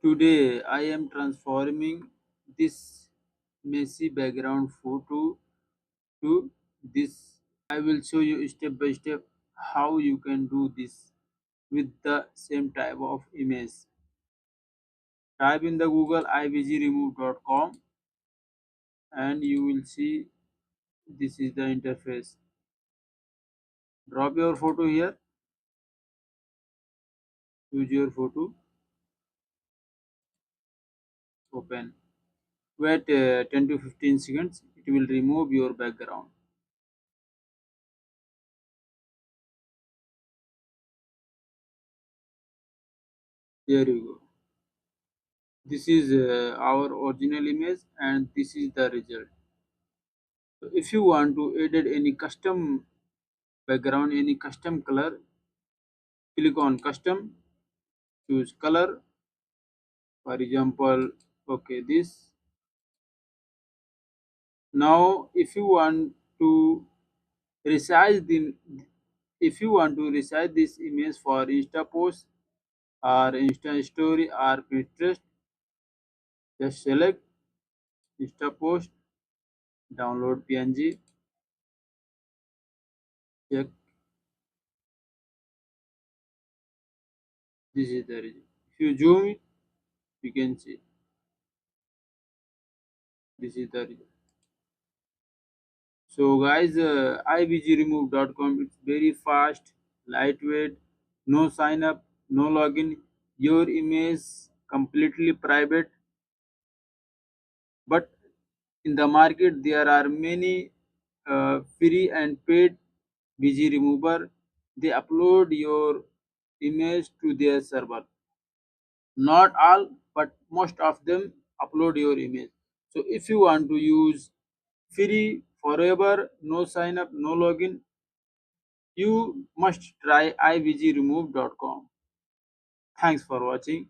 Today I am transforming this messy background photo to this. I will show you step by step how you can do this with the same type of image. Type in the Google iBGremove.com and you will see this is the interface. Drop your photo here, choose your photo, open. Wait 10 to 15 seconds, it will remove your background. Here you go. This is our original image and this is the result. So if you want to edit any custom background, any custom color, click on custom, choose color. For example, okay, this. Now if you want to resize the if you want to resize this image for Insta post or Insta story or Pinterest, just select Insta post, download PNG, check. This is the result. If you zoom it, you can see this is the result. So guys, iBGremove.com, it's very fast, lightweight, no sign up, no login. Your image completely private, but in the market there are many free and paid BG remover. They upload your image to their server. Not all, but most of them upload your image. So if you want to use free forever, no sign up, no login, you must try iBGremove.com. Thanks for watching.